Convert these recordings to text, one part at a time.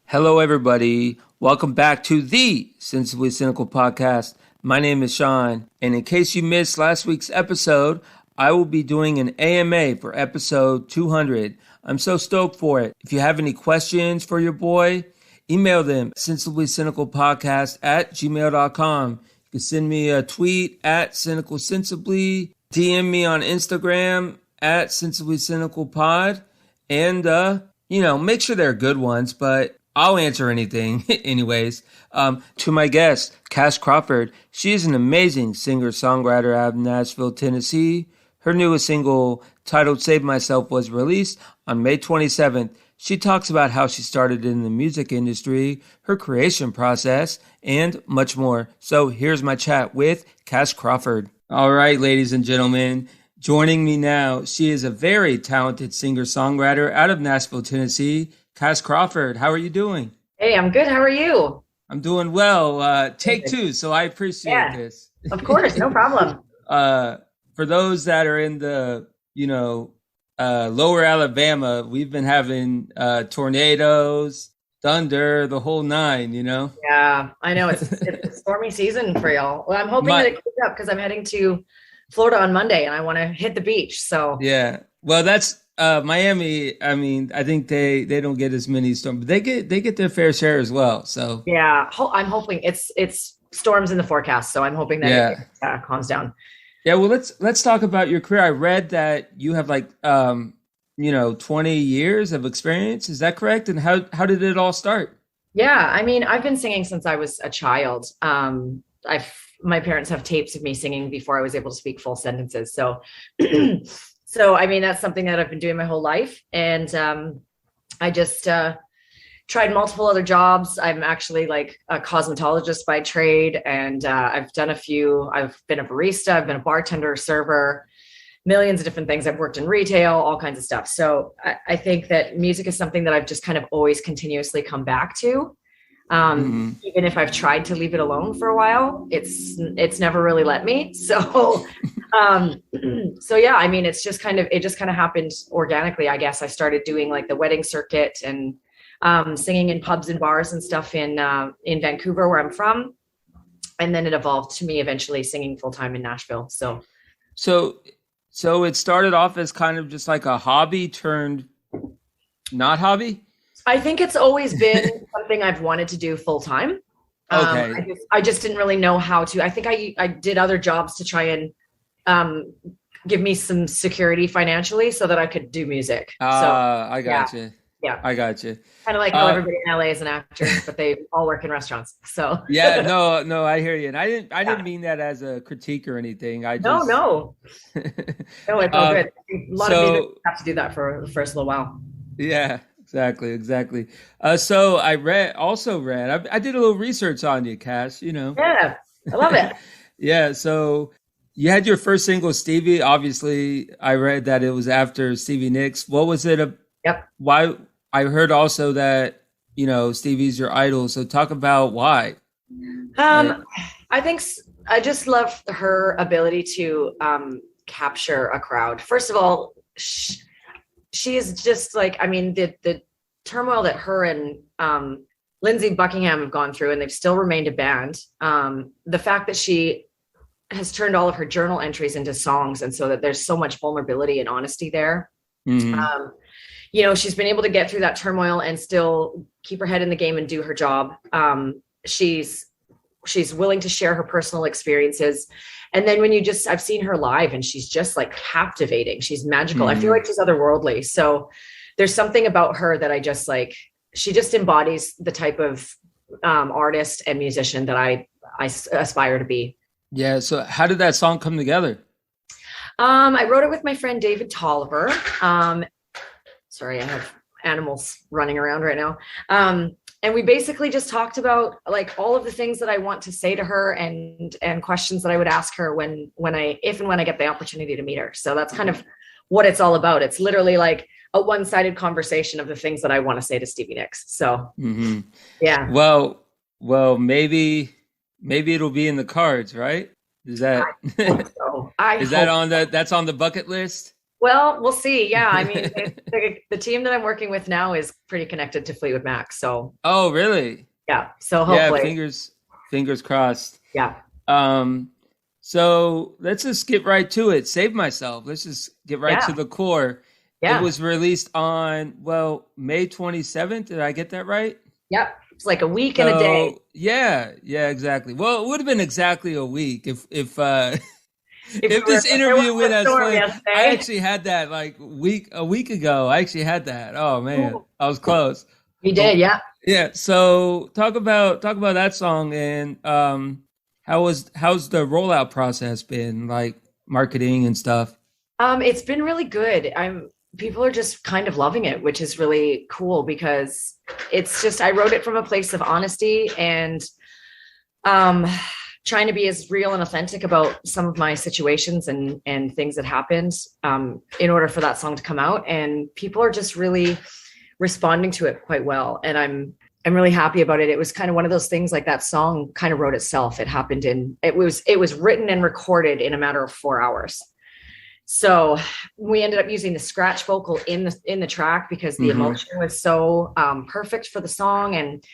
Hello, everybody. Welcome back to the Sensibly Cynical podcast. My name is Sean, and in case you missed last week's episode, I will be doing an AMA for episode 200. I'm so stoked for it. If you have any questions for your boy, email them sensiblycynicalpodcast@gmail.com. You can send me a tweet at cynicalsensibly, DM me on Instagram at sensiblycynicalpod, and make sure they're good ones, but I'll answer anything anyways. To my guest, Cash Crawford. She is an amazing singer-songwriter out of Nashville, Tennessee. Her newest single, titled Save Myself, was released on May 27th. She talks about how she started in the music industry, her creation process, and much more. So here's my chat with Cash Crawford. All right, ladies and gentlemen, joining me now, she is a very talented singer-songwriter out of Nashville, Tennessee. Cash Crawford, how are you doing? Hey, I'm good. How are you? I'm doing well. Take two, so I appreciate this. Of course, no problem. For those that are in the, lower Alabama, we've been having tornadoes, thunder, the whole nine, Yeah, I know. It's a stormy season for y'all. Well, I'm hoping that it keeps up because I'm heading to Florida on Monday and I want to hit the beach. So yeah, well, that's Miami. I mean, I think they don't get as many storms, but they get their fair share as well. So yeah, I'm hoping it's storms in the forecast. So I'm hoping that it calms down. Yeah, well, let's talk about your career. I read that you have 20 years of experience. Is that correct? And how did it all start? Yeah, I mean, I've been singing since I was a child. My parents have tapes of me singing before I was able to speak full sentences. So, I mean, that's something that I've been doing my whole life. And I just tried multiple other jobs. I'm actually like a cosmetologist by trade. And I've done a few. I've been a barista. I've been a bartender, server, millions of different things. I've worked in retail, all kinds of stuff. So I think that music is something that I've just kind of always continuously come back to. Even if I've tried to leave it alone for a while, it's never really let me. So, yeah, I mean, it just kind of happened organically. I guess I started doing like the wedding circuit and, singing in pubs and bars and stuff in Vancouver, where I'm from. And then it evolved to me eventually singing full time in Nashville. So it started off as kind of just like a hobby turned not hobby. I think it's always been something I've wanted to do full time. Okay. I just didn't really know how to. I think I did other jobs to try and give me some security financially so that I could do music. I got you. Yeah, I got you. Kind of like how everybody in LA is an actor, but they all work in restaurants. So yeah, no, I hear you, and I didn't mean that as a critique or anything. No, it's all good. A lot of music have to do that for the first little while. Yeah. Exactly. So I read. I did a little research on you, Cash. Yeah, I love it. Yeah. So you had your first single, Stevie. Obviously, I read that it was after Stevie Nicks. What was it? Yep. Why? I heard also that Stevie's your idol. So talk about why. I think I just love her ability to capture a crowd. First of all, she is just like, I mean, the turmoil that her and Lindsey Buckingham have gone through, and they've still remained a band. The fact that she has turned all of her journal entries into songs, and so that there's so much vulnerability and honesty there. Mm-hmm. She's been able to get through that turmoil and still keep her head in the game and do her job. She's willing to share her personal experiences. And then I've seen her live and she's just like captivating. She's magical. I feel like she's otherworldly. So there's something about her that I just like, she just embodies the type of artist and musician that I aspire to be. Yeah. So how did that song come together? I wrote it with my friend David Tolliver. Sorry, I have animals running around right now. And we basically just talked about like all of the things that I want to say to her and questions that I would ask her when I get the opportunity to meet her. So that's kind of what it's all about. It's literally like a one-sided conversation of the things that I want to say to Stevie Nicks. So yeah. Well, maybe it'll be in the cards, right? Is that so. That's on the bucket list? Well, we'll see. Yeah. I mean, the team that I'm working with now is pretty connected to Fleetwood Mac. So. Oh, really? Yeah. So hopefully. Yeah, fingers crossed. Yeah. So let's just get right to it. Save Myself. Let's just get right to the core. Yeah. It was released on, May 27th. Did I get that right? Yep. It's like a week and a day. Yeah, exactly. Well, it would have been exactly a week if this interview with us. I actually had that like a week ago. I actually had that. Oh man, I was close. You did, yeah. Yeah. So talk about that song, and how's the rollout process been, like marketing and stuff? It's been really good. People are just kind of loving it, which is really cool because it's just, I wrote it from a place of honesty and trying to be as real and authentic about some of my situations and things that happened in order for that song to come out. And people are just really responding to it quite well. And I'm really happy about it. It was kind of one of those things, like that song kind of wrote itself. It was written and recorded in a matter of 4 hours. So we ended up using the scratch vocal in the track because the emotion was so perfect for the song. And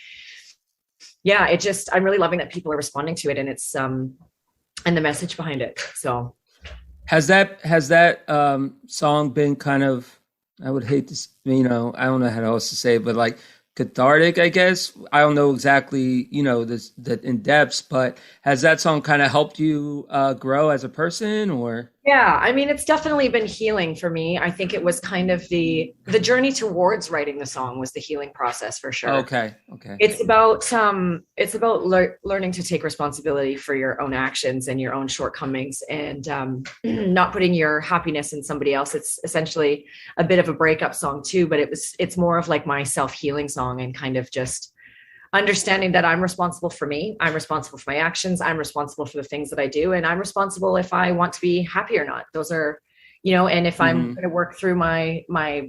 yeah, I'm really loving that people are responding to it, and it's and the message behind it. So has that song been kind of, I would hate to, I don't know how else to say it, but like cathartic, I guess. I don't know exactly, the in depths, but has that song kind of helped you grow as a person, or? Yeah, I mean, it's definitely been healing for me. I think it was kind of the journey towards writing the song was the healing process for sure. Okay. It's about learning to take responsibility for your own actions and your own shortcomings, and not putting your happiness in somebody else. It's essentially a bit of a breakup song too, but it's more of like my self-healing song, and kind of just understanding that I'm responsible for me. I'm responsible for my actions. I'm responsible for the things that I do. And I'm responsible if I want to be happy or not. Those are, and if I'm going to work through my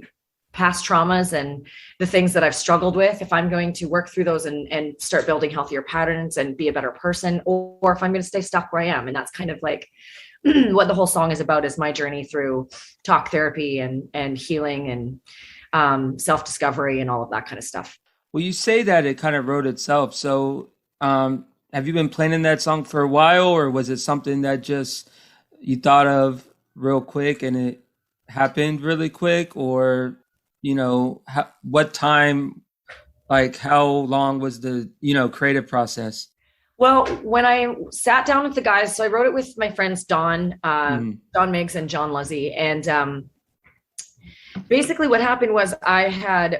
past traumas and the things that I've struggled with, if I'm going to work through those and start building healthier patterns and be a better person, or if I'm going to stay stuck where I am. And that's kind of like what the whole song is about, is my journey through talk therapy and healing and self-discovery and all of that kind of stuff. Well, you say that it kind of wrote itself. So have you been planning that song for a while, or was it something that just you thought of real quick and it happened really quick? Or, what time, like how long was the, creative process? Well, when I sat down with the guys, so I wrote it with my friends, Don Miggs and John Luzzy. And basically what happened was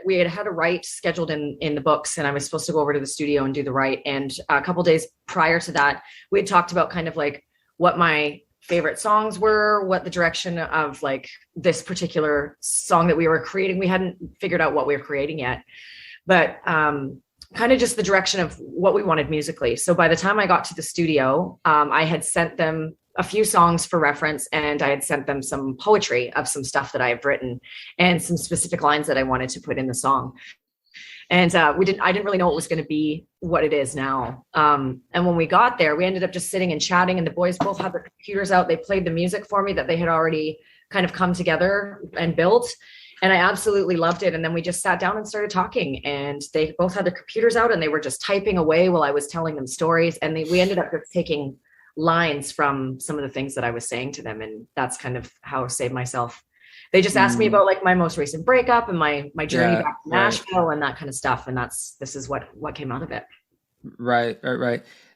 we had a write scheduled in the books, and I was supposed to go over to the studio and do the write. And a couple days prior to that, we had talked about kind of like what my favorite songs were, what the direction of like this particular song that we were creating. We hadn't figured out what we were creating yet, but kind of just the direction of what we wanted musically. So by the time I got to the studio, I had sent them a few songs for reference, and I had sent them some poetry of some stuff that I have written and some specific lines that I wanted to put in the song. And I didn't really know it was going to be what it is now. And when we got there, we ended up just sitting and chatting, and the boys both had their computers out. They played the music for me that they had already kind of come together and built. And I absolutely loved it. And then we just sat down and started talking, and they both had their computers out, and they were just typing away while I was telling them stories. And we ended up just taking lines from some of the things that I was saying to them. And that's kind of how I Save Myself. They just asked me about like my most recent breakup and my journey back to Nashville and that kind of stuff. And this is what came out of it. Right.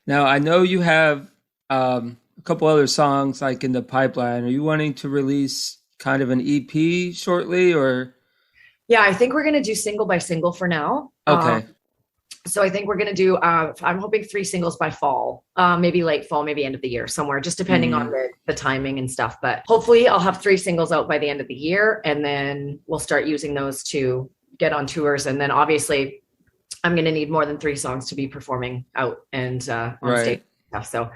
Now I know you have a couple other songs like in the pipeline. Are you wanting to release kind of an EP shortly, or? Yeah, I think we're going to do single by single for now. Okay. So I think we're going to do, I'm hoping 3 singles by fall, maybe late fall, maybe end of the year somewhere, just depending on the timing and stuff. But hopefully I'll have 3 singles out by the end of the year, and then we'll start using those to get on tours. And then obviously I'm going to need more than 3 songs to be performing out and on stage and stuff. So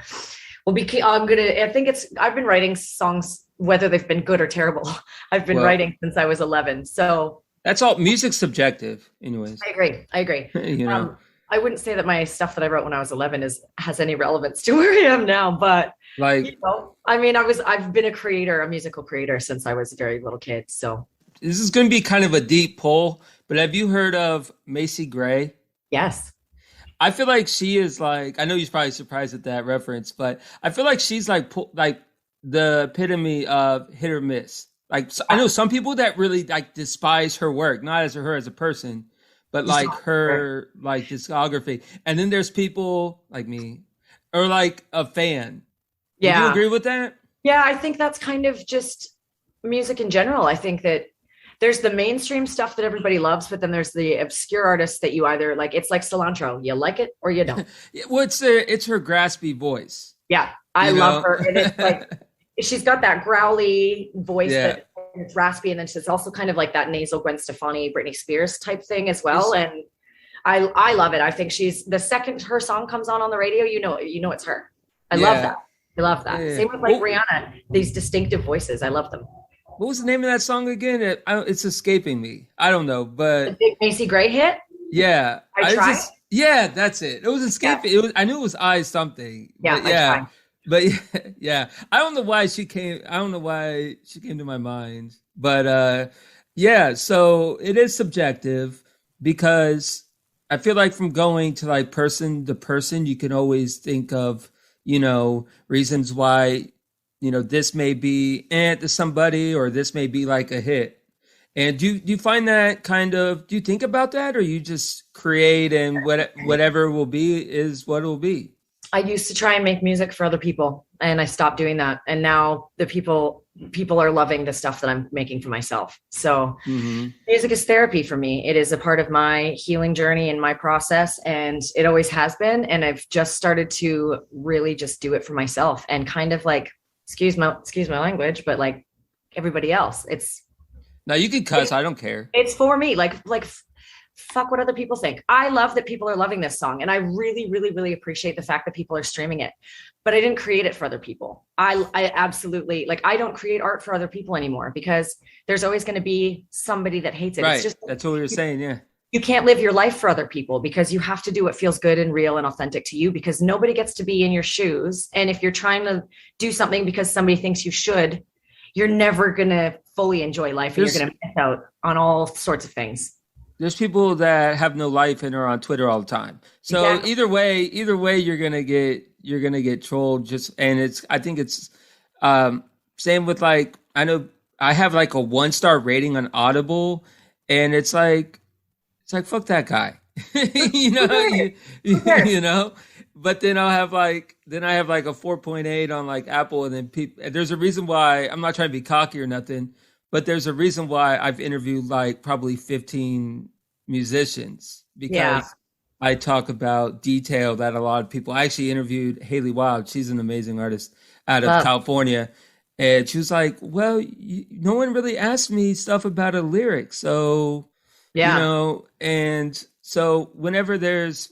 Well, I've been writing songs, whether they've been good or terrible. I've been Well, writing since I was 11. So that's all. Music's subjective, anyways. I agree. You know, I wouldn't say that my stuff that I wrote when I was 11 has any relevance to where I am now, but like, I mean, I've been a musical creator since I was a very little kid. So this is going to be kind of a deep pull, but have you heard of Macy Gray? yes. I feel like she is like, I know you're probably surprised at that reference, but I feel like she's like the epitome of hit or miss. Like, I know some people that really like despise her work, not as her as a person, but like her like discography. And then there's people like me or like a fan. Would you agree with that? Yeah, I think that's kind of just music in general. I think that there's the mainstream stuff that everybody loves, but then there's the obscure artists that you either like. It's like cilantro. You like it or you don't. Well, it's her graspy voice. Yeah, I love her. And it's like, she's got that growly voice that it's raspy. And then it's also kind of like that nasal Gwen Stefani, Britney Spears type thing as well. And I love it. I think she's the second her song comes on the radio, you know it's her. I love that. I love that. Yeah. Same with like Rihanna, these distinctive voices. I love them. What was the name of that song again? It's escaping me. I don't know, but the big Macy Gray hit. Yeah, I tried. That's it. It was escaping. Yeah. I knew it was I something. Yeah, but yeah. I don't know why she came. I don't know why she came to my mind. But yeah. So it is subjective because I feel like from going to like person to person, you can always think of reasons why. This may be to somebody, or this may be like a hit. And do you find that do you think about that, or you just create and whatever will be is what it will be? I used to try and make music for other people, and I stopped doing that. And now the people are loving the stuff that I'm making for myself. So music is therapy for me. It is a part of my healing journey and my process, and it always has been. And I've just started to really just do it for myself and kind of like, excuse my language, but like everybody else, now you can cuss. I don't care. It's for me. Like fuck what other people think. I love that people are loving this song. And I really, really, really appreciate the fact that people are streaming it, but I didn't create it for other people. I absolutely I don't create art for other people anymore because there's always going to be somebody that hates it. Right. It's just, that's what we were saying. Yeah. You can't live your life for other people because you have to do what feels good and real and authentic to you, because nobody gets to be in your shoes. And if you're trying to do something because somebody thinks you should, you're never going to fully enjoy life, and you're going to miss out on all sorts of things. There's people that have no life and are on Twitter all the time. So exactly. either way, you're going to get trolled. I think it's same with like, I know I have like a 1-star rating on Audible, and it's like, fuck that guy, you know, but then I have like a 4.8 on like Apple. And then there's a reason why, I'm not trying to be cocky or nothing, but there's a reason why I've interviewed like probably 15 musicians, because I talk about detail that a lot of people. I actually interviewed Haley Wild. She's an amazing artist out of California. And she was like, well, no one really asked me stuff about a lyric. So, and so whenever there's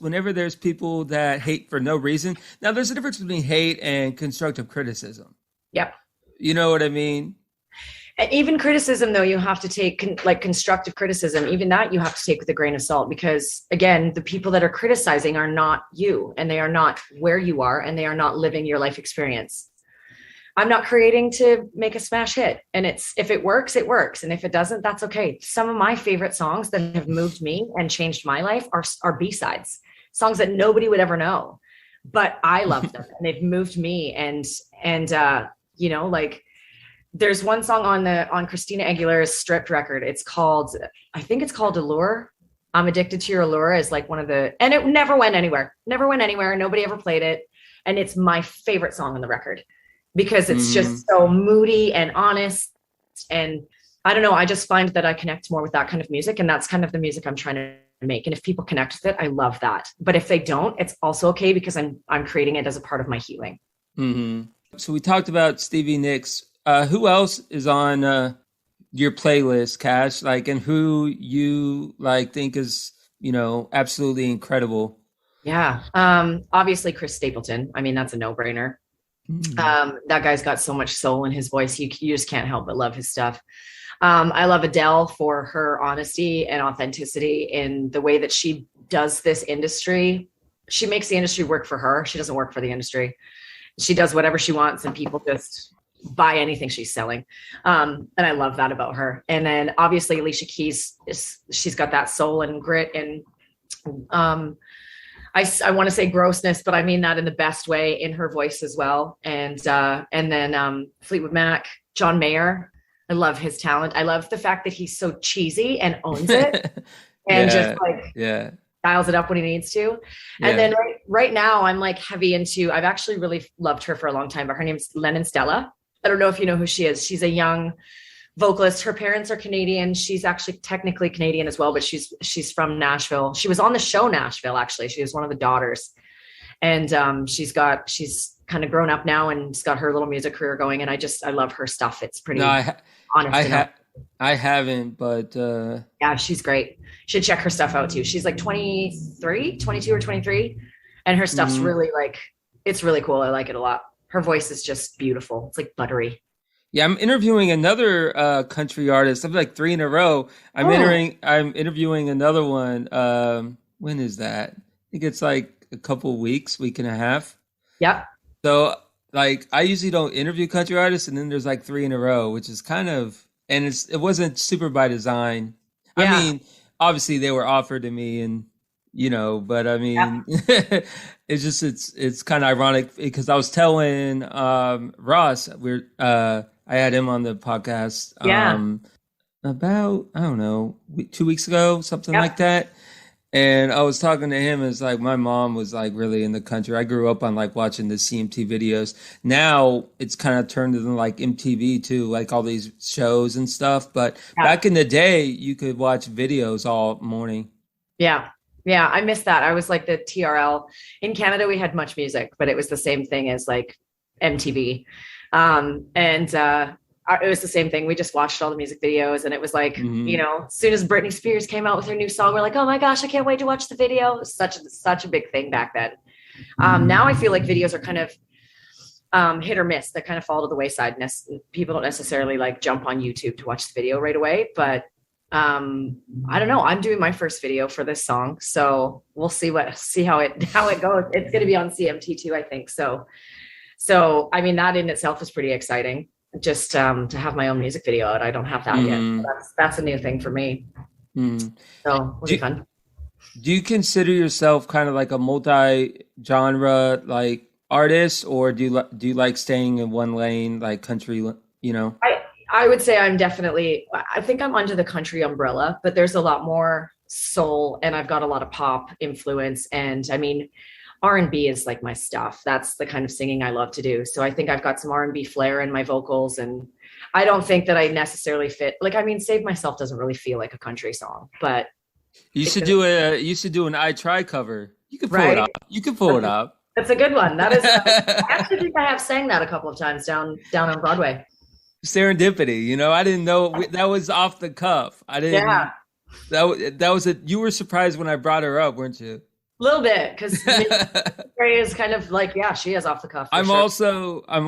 people that hate for no reason, now there's a difference between hate and constructive criticism. Yep. You know what I mean? And even criticism, though, you have to take like constructive criticism, even that you have to take with a grain of salt, because again, the people that are criticizing are not you, and they are not where you are, and they are not living your life experience. I'm not creating to make a smash hit. And if it works, it works. And if it doesn't, that's okay. Some of my favorite songs that have moved me and changed my life are B-sides, songs that nobody would ever know, but I love them and they've moved me. And there's one song on Christina Aguilera's Stripped record. I think it's called Allure. I'm Addicted to Your Allure is like and it never went anywhere. Nobody ever played it. And it's my favorite song on the record, because it's just so moody and honest. And I don't know, I just find that I connect more with that kind of music, and that's kind of the music I'm trying to make. And if people connect with it, I love that. But if they don't, it's also okay, because I'm creating it as a part of my healing. Mm-hmm. So we talked about Stevie Nicks. Who else is on your playlist, Cash? And who you think is, absolutely incredible? Yeah. Obviously Chris Stapleton. I mean, that's a no-brainer. That guy's got so much soul in his voice. You just can't help but love his stuff. I love Adele for her honesty and authenticity in the way that she does this industry. She makes the industry work for her. She doesn't work for the industry. She does whatever she wants and people just buy anything she's selling. And I love that about her. And then obviously Alicia Keys, she's got that soul and grit and I want to say grossness, but I mean that in the best way in her voice as well. And then Fleetwood Mac, John Mayer. I love his talent. I love the fact that he's so cheesy and owns it and just like dials it up when he needs to. And then right now I'm like heavy into, I've actually really loved her for a long time, but her name's Lennon Stella. I don't know if you know who she is. She's a young vocalist. Her parents are Canadian. She's actually technically Canadian as well, but she's from Nashville. She was on the show Nashville, actually. She was one of the daughters. And she's kind of grown up now and she's got her little music career going. And I love her stuff. It's pretty honest. I haven't, but yeah, she's great. You should check her stuff out too. She's like 22 or 23. And her stuff's really like, it's really cool. I like it a lot. Her voice is just beautiful. It's like buttery. Yeah, I'm interviewing another country artist. I'm like 3 in a row. I'm interviewing another one. When is that? I think it's like a couple weeks, week and a half. Yep. So like I usually don't interview country artists, and then there's like 3 in a row, which is kind of, and it wasn't super by design. Yeah. I mean, obviously they were offered to me, and but I mean, it's kind of ironic because I was telling Ross, I had him on the podcast about, I don't know, 2 weeks ago, something like that. And I was talking to him, it's like my mom was like really in the country. I grew up on like watching the CMT videos. Now it's kind of turned into like MTV too, like all these shows and stuff. But back in the day, you could watch videos all morning. Yeah. Yeah, I miss that. I was like the TRL. In Canada, we had Much Music, but it was the same thing as like MTV. It was the same thing. We just watched all the music videos and it was like, as soon as Britney Spears came out with her new song, we're like, oh my gosh, I can't wait to watch the video. It was such a big thing back then. Now I feel like videos are kind of hit or miss. They kind of fall to the wayside. People don't necessarily like jump on YouTube to watch the video right away, but I don't know. I'm doing my first video for this song, so we'll see how it goes. It's going to be on CMT too, I think. So I mean, that in itself is pretty exciting. Just to have my own music video out. I don't have that yet. So that's a new thing for me. So it'll be fun. Do you consider yourself kind of like a multi-genre like artist, or do you like staying in one lane, like country? I would say I think I'm under the country umbrella, but there's a lot more soul and I've got a lot of pop influence. And I mean, R&B is like my stuff. That's the kind of singing I love to do. So I think I've got some R&B flair in my vocals, and I don't think that I necessarily fit. Like, I mean, Save Myself doesn't really feel like a country song, but you should do an I Try cover. You can pull it up. You can pull it up. That's a good one. That is, I actually think I have sang that a couple of times down on Broadway. Serendipity, I didn't know that was off the cuff. I didn't. Yeah. That was you were surprised when I brought her up, weren't you? A little bit, because Ray is kind of like, yeah, she is off the cuff. I'm also, in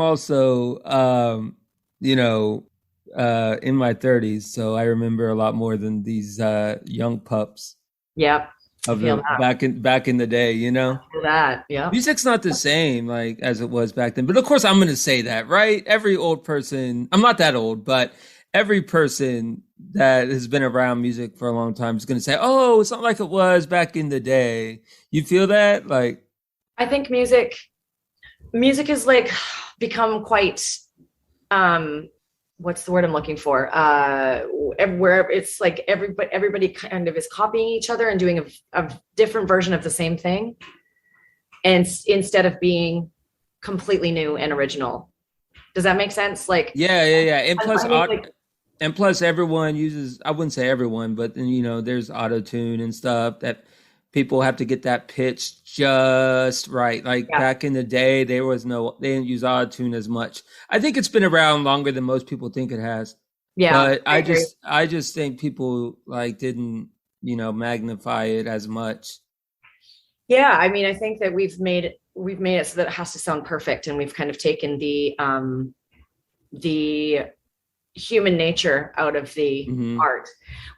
my 30s, so I remember a lot more than these young pups. Yep. Back in the day, that, yeah. Music's not the same like as it was back then. But of course I'm gonna say that, right? Every old person, I'm not that old, but every person that has been around music for a long time is gonna say, oh, it's not like it was back in the day. You feel that? Like, I think music is like become quite what's the word I'm looking for? Where it's like everybody kind of is copying each other and doing a different version of the same thing, and instead of being completely new and original. Does that make sense? Like, yeah. And plus, everyone uses. I wouldn't say everyone, but then there's Autotune and stuff that people have to get that pitch just right. Like back in the day, they didn't use Autotune as much. I think it's been around longer than most people think it has. Yeah. But I just think people like didn't, magnify it as much. Yeah. I mean, I think that we've made we've made it so that it has to sound perfect, and we've kind of taken the human nature out of the art,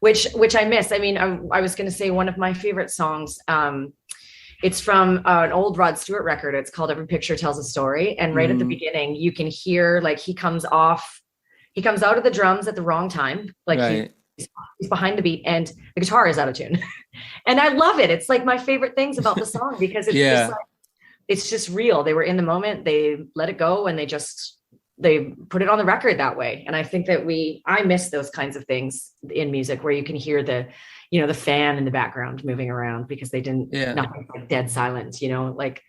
which I miss. I mean, I was going to say one of my favorite songs. It's from an old Rod Stewart record. It's called Every Picture Tells a Story. And right at the beginning, you can hear like he comes out of the drums at the wrong time. Like right. he's behind the beat and the guitar is out of tune. And I love it. It's like my favorite things about the song because it's just like, it's just real. They were in the moment, they let it go, and they put it on the record that way. And I think that I miss those kinds of things in music where you can hear the fan in the background moving around because they didn't, nothing like dead silence, like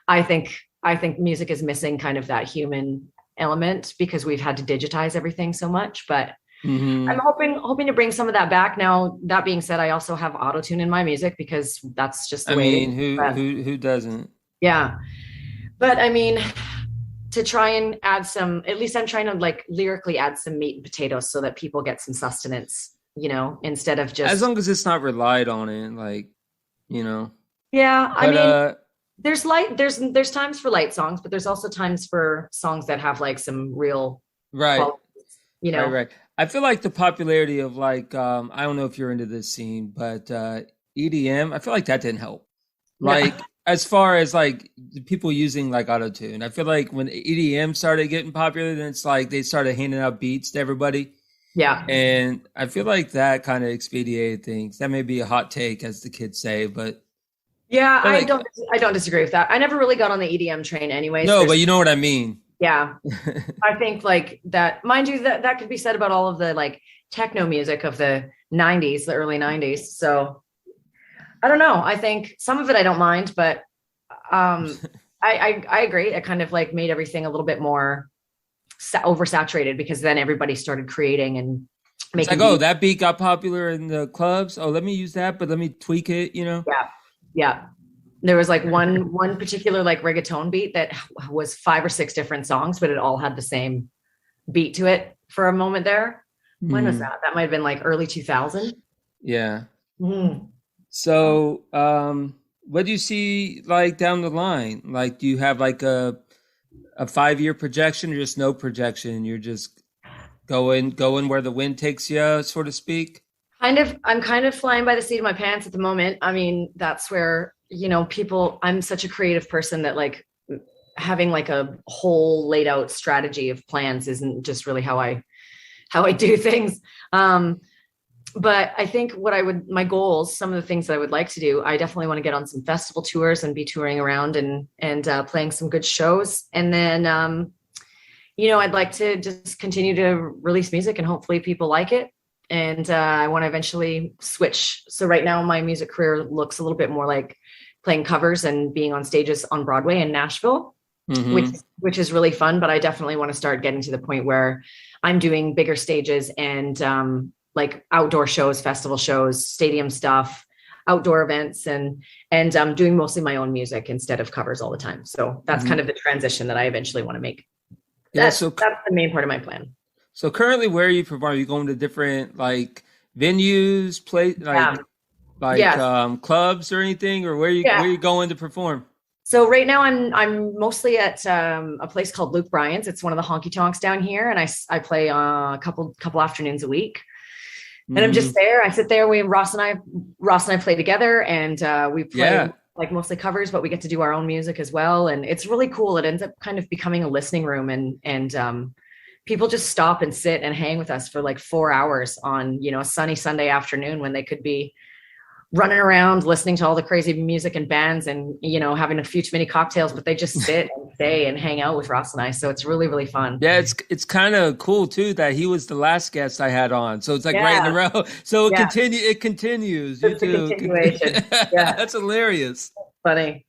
I think music is missing kind of that human element because we've had to digitize everything so much, but I'm hoping to bring some of that back. Now, that being said, I also have Autotune in my music because that's just the way. Who doesn't? Yeah. But I mean, to try and add at least I'm trying to like lyrically add some meat and potatoes so that people get some sustenance, instead of just. As long as it's not relied on it, like, Yeah. But, I mean, there's times for light songs, but there's also times for songs that have like some real. Right. Qualities, Right. I feel like the popularity of like, I don't know if you're into this scene, but EDM, I feel like that didn't help. Like, as far as like the people using like Autotune, I feel like when EDM started getting popular, then it's like they started handing out beats to everybody. Yeah. And I feel like that kind of expedited things. That may be a hot take, as the kids say, but. Yeah, I don't disagree with that. I never really got on the EDM train anyways. No, but you know what I mean. Yeah. I think like that, mind you, that could be said about all of the like techno music of the 90s, the early 90s. So I don't know. I think some of it I don't mind, but I agree. It kind of like made everything a little bit more oversaturated because then everybody started creating and making. It's like, that beat got popular in the clubs. Oh, let me use that, but let me tweak it, Yeah. Yeah. There was like one particular like reggaeton beat that was 5 or 6 different songs, but it all had the same beat to it for a moment there. When was that? That might've been like early 2000. Yeah. So, what do you see like down the line? Like, do you have like a 5-year projection or just no projection? You're just going where the wind takes you, so to speak? I'm kind of flying by the seat of my pants at the moment. I mean, that's where, I'm such a creative person that like having like a whole laid out strategy of plans isn't just really how I do things. But I think my goals, some of the things that I would like to do, I definitely want to get on some festival tours and be touring around and playing some good shows. And then, I'd like to just continue to release music and hopefully people like it. And I want to eventually switch. So right now my music career looks a little bit more like playing covers and being on stages on Broadway in Nashville, which is really fun. But I definitely want to start getting to the point where I'm doing bigger stages and like outdoor shows, festival shows, stadium stuff, outdoor events, and doing mostly my own music instead of covers all the time. So that's kind of the transition that I eventually want to make. That's the main part of my plan. So currently, where are you performing? Are you going to different like venues, clubs or anything, or where are you going to perform? So right now I'm mostly at a place called Luke Bryan's. It's one of the honky tonks down here, and I play a couple afternoons a week. And I'm just there. I sit there. Ross and I play together, and we play like mostly covers, but we get to do our own music as well. And it's really cool. It ends up kind of becoming a listening room, and people just stop and sit and hang with us for like 4 hours on, a sunny Sunday afternoon when they could be running around listening to all the crazy music and bands and, having a few too many cocktails, but they just sit and stay and hang out with Ross and I. So it's really, really fun. Yeah. It's kind of cool too, that he was the last guest I had on. So it's like right in a row. So it continues. It's a continuation. Yeah. That's hilarious. Funny.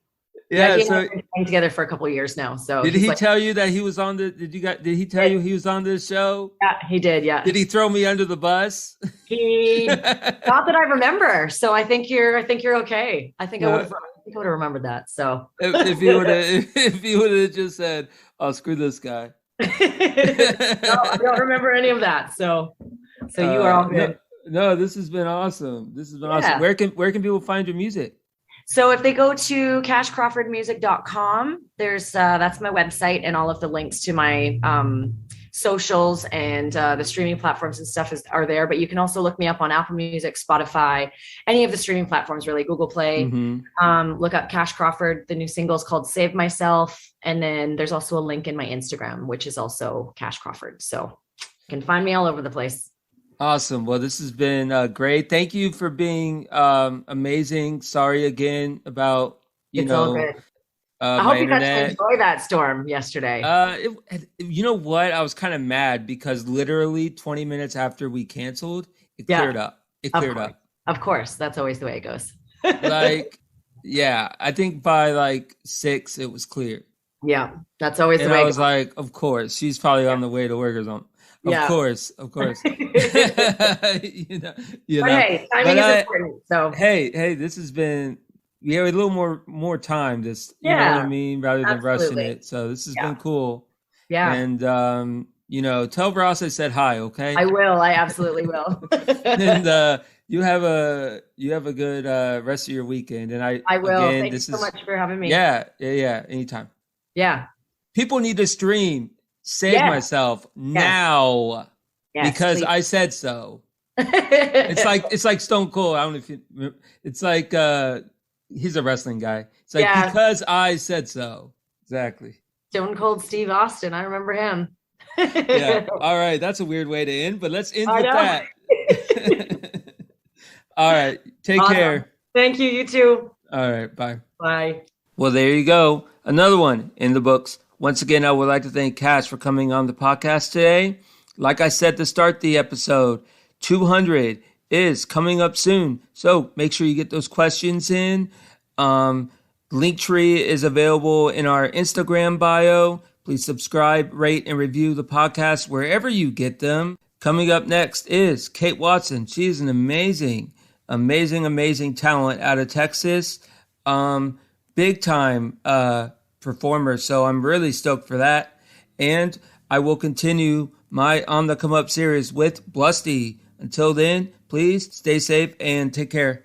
Yeah. So we've been playing together for a couple of years now. So did he tell you that he was on did he tell you he was on this show? Yeah, he did. Yeah. Did he throw me under the bus? He not that I remember. So I think you're okay. I think I would have remembered that. So if you would have just said, "Oh, screw this guy." No, I don't remember any of that. So you are all good. No, this has been awesome. Awesome. Where can people find your music? So if they go to cashcrawfordmusic.com, there's that's my website, and all of the links to my socials and the streaming platforms and stuff are there. But you can also look me up on Apple Music, Spotify, any of the streaming platforms, really, Google Play. Look up Cash Crawford. The new single is called Save Myself. And then there's also a link in my Instagram, which is also Cash Crawford. So you can find me all over the place. Awesome. Well, this has been great. Thank you for being amazing. Sorry again about, All good. I hope you got to enjoy that storm yesterday. You know what? I was kind of mad because literally 20 minutes after we canceled, it cleared up. It cleared up. Of course. That's always the way it goes. I think by 6, it was clear. Yeah, that's always the way. And I was like, of course, she's probably on the way to work or something. Of course. But hey, timing is important. So hey, this has been, we have a little more time. You know what I mean, rather than rushing it. So this has been cool. Yeah. And tell Ross I said hi. Okay. I will. I absolutely will. And you have a good rest of your weekend. And I will. Again, Thank you so much for having me. Yeah. Anytime. Yeah. People need to stream Save Myself now because please. I said so. It's like Stone Cold. I don't know if you. It's like he's a wrestling guy. It's like because I said so. Exactly. Stone Cold Steve Austin. I remember him. Yeah. All right. That's a weird way to end, but let's end with that. All right. Take care. Thank you. You too. All right. Bye. Bye. Well, there you go. Another one in the books. Once again, I would like to thank Cash for coming on the podcast today. Like I said to start the episode, 200 is coming up soon. So make sure you get those questions in. Linktree is available in our Instagram bio. Please subscribe, rate, and review the podcast wherever you get them. Coming up next is Kate Watson. She is an amazing talent out of Texas. Big time performer. So I'm really stoked for that. And I will continue my On the Come Up series with Blusty. Until then, please stay safe and take care.